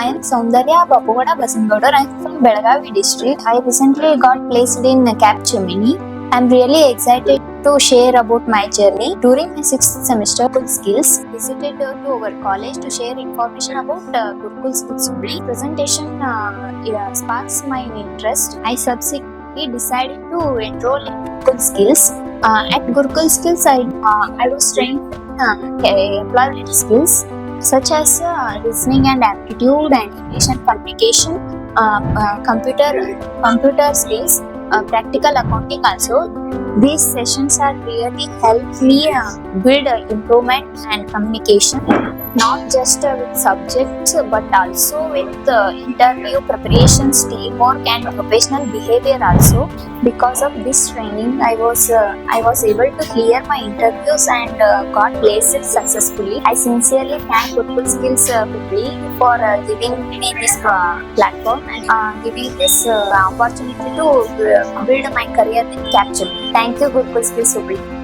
I am Soundarya B. I am from Belagavi district. I recently got placed in Capgemini. I am really excited to share about my journey. During my 6th semester, Gurukul Skills visited to our college to share information about Gurukul Skills. Presentation sparks my interest. I subsequently decided to enroll in Gurukul Skills. At Gurukul Skills, I was trained in employability skills such as listening and aptitude and English and communication, computer skills, practical accounting also. These sessions are really helped me build improvement and communication, not just with subjects but also with interview preparations, teamwork and professional behavior also. Because of this training, I was able to clear my interviews and got placed successfully. I sincerely thank Gurukul Skills for giving me this platform and giving this opportunity to build my career in Capgemini. Thank you, Gurukul Skills.